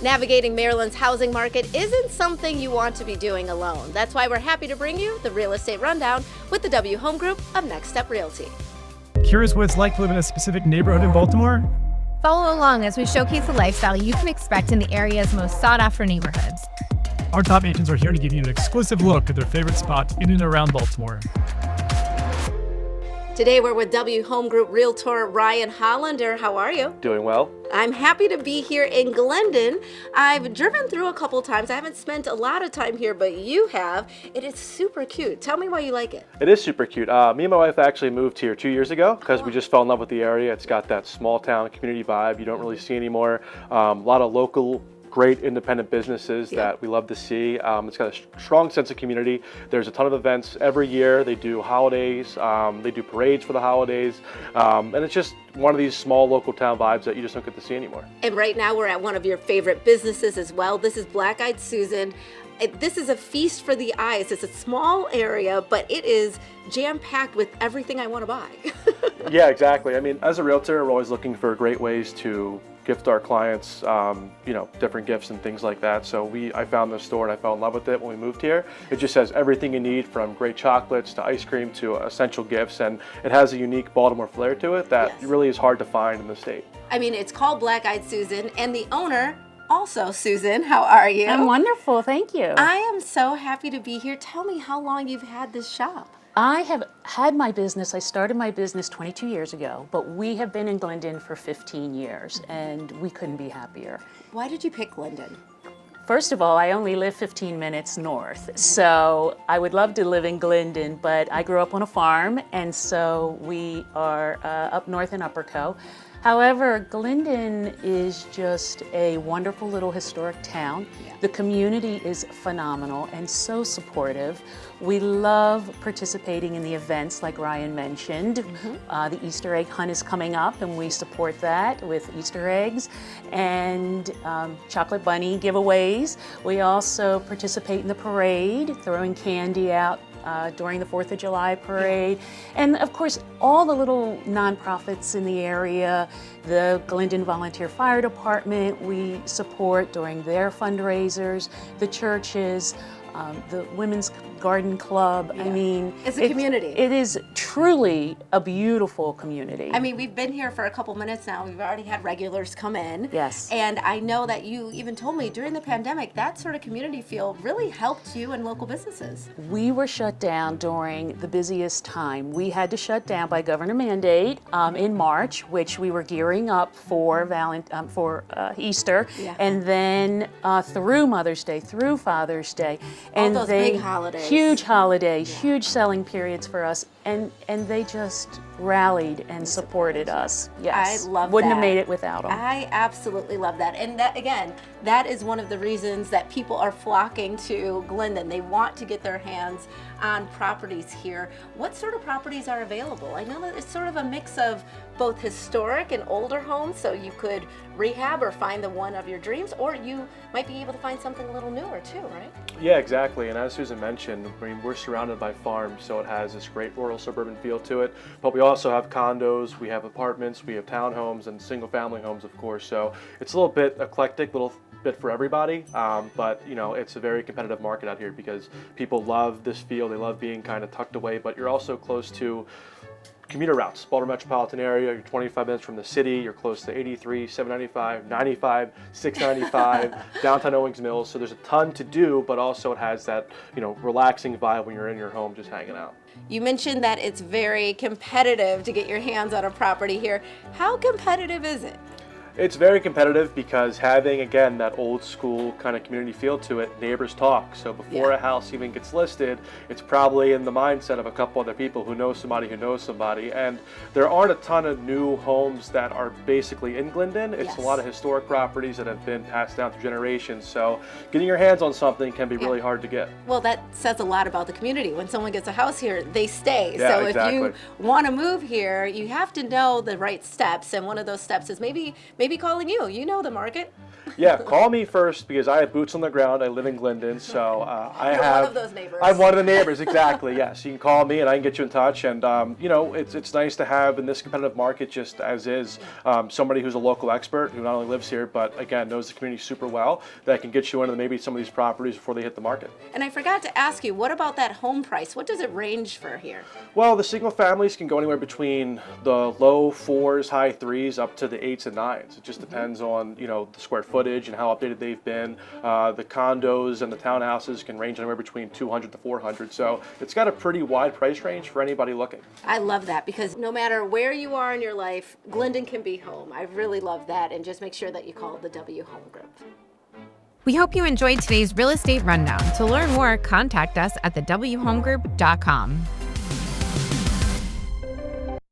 Navigating Maryland's housing market isn't something you want to be doing alone. That's why we're happy to bring you the Real Estate Rundown with the W Home Group of Next Step Realty. Curious what it's like to live in a specific neighborhood in Baltimore? Follow along as we showcase the lifestyle you can expect in the area's most sought-after neighborhoods. Our top agents are here to give you an exclusive look at their favorite spots in and around Baltimore. Today we're with W Home Group Realtor Ryan Hollander. How are you? Doing well. I'm happy to be here in Glyndon. I've driven through a couple times. I haven't spent a lot of time here, but you have. It is super cute. Tell me why you like it. It is super cute. Me and my wife actually moved here 2 years ago because we just fell in love with the area. It's got that small town community vibe you don't really see anymore. A lot of local great independent businesses that we love to see. It's got a strong sense of community. There's a ton of events every year. They do holidays, they do parades for the holidays, and it's just one of these small local town vibes that you just don't get to see anymore. And right now we're at one of your favorite businesses as well. This is Black Eyed Susan. This is a feast for the eyes. It's a small area, but it is jam-packed with everything I want to buy. Yeah, exactly. I mean, as a realtor, we're always looking for great ways to gift our clients, different gifts and things like that. So I found this store and I fell in love with it when we moved here. It just has everything you need, from great chocolates to ice cream to essential gifts, and it has a unique Baltimore flair to it that really is hard to find in the state. I mean, it's called Black Eyed Susan, and the owner also, Susan. How are you? I'm wonderful, thank you. I am so happy to be here. Tell me how long you've had this shop. I have had my business, I started my business 22 years ago, but we have been in Glyndon for 15 years, and we couldn't be happier. Why did you pick Glyndon? First of all, I only live 15 minutes north, so I would love to live in Glyndon, but I grew up on a farm, and so we are up north in Upperco. However, Glyndon is just a wonderful little historic town. The community is phenomenal and so supportive. We love participating in the events like Ryan mentioned. The Easter egg hunt is coming up, and we support that with Easter eggs and chocolate bunny giveaways. We also participate in the parade, throwing candy out during the 4th of July parade. And of course, all the little nonprofits in the area, the Glyndon Volunteer Fire Department, we support during their fundraisers, the churches, the Women's Garden Club. I mean, it's a community. It is truly a beautiful community. I mean, we've been here for a couple minutes now. We've already had regulars come in. Yes. And I know that you even told me during the pandemic, that sort of community feel really helped you and local businesses. We were shut down during the busiest time. We had to shut down by governor mandate in March, which we were gearing up for Easter, and then through Mother's Day, through Father's Day. And all those big holidays. Huge holidays, huge selling periods for us, and they just rallied and supported us. Yes, I love Wouldn't that. have made it without them. I absolutely love that. And that, again, that is one of the reasons that people are flocking to Glyndon. They want to get their hands on properties here. What sort of properties are available? I know that it's sort of a mix of both historic and older homes, so you could rehab or find the one of your dreams, or you might be able to find something a little newer too, right? Yeah, exactly. And as Susan mentioned, I mean, we're surrounded by farms, so it has this great rural suburban feel to it. But we also have condos, we have apartments, we have townhomes, and single-family homes, of course. So it's a little bit eclectic, little bit for everybody. But it's a very competitive market out here because people love this feel. They love being kind of tucked away, but you're also close to commuter routes, Baltimore metropolitan area. You're 25 minutes from the city. You're close to 83, 795, 95, 695, downtown Owings Mills. So there's a ton to do, but also it has that relaxing vibe when you're in your home just hanging out. You mentioned that it's very competitive to get your hands on a property here. How competitive is it? It's very competitive because having, again, that old school kind of community feel to it, neighbors talk. So before a house even gets listed, it's probably in the mindset of a couple other people who know somebody who knows somebody. And there aren't a ton of new homes that are basically in Glyndon. It's a lot of historic properties that have been passed down through generations. So getting your hands on something can be really hard to get. Well, that says a lot about the community. When someone gets a house here, they stay. Yeah, so exactly. if you want to move here, you have to know the right steps. And one of those steps is maybe maybe calling you. You know the market. Yeah, call me first because I have boots on the ground. I live in Glyndon, so You're one of those neighbors. I'm one of the neighbors, exactly. Yes, you can call me and I can get you in touch. And it's nice to have in this competitive market, just as is, somebody who's a local expert who not only lives here but again knows the community super well, that can get you into maybe some of these properties before they hit the market. And I forgot to ask you, what about that home price? What does it range for here? Well, the single families can go anywhere between the low 4s, high 3s, up to the 8s and 9s. It just depends on the square footage and how updated they've been. The condos and the townhouses can range anywhere between 200 to 400. So it's got a pretty wide price range for anybody looking. I love that because no matter where you are in your life, Glyndon can be home. I really love that, and just make sure that you call the W Home Group. We hope you enjoyed today's real estate rundown. To learn more, contact us at thewhomegroup.com.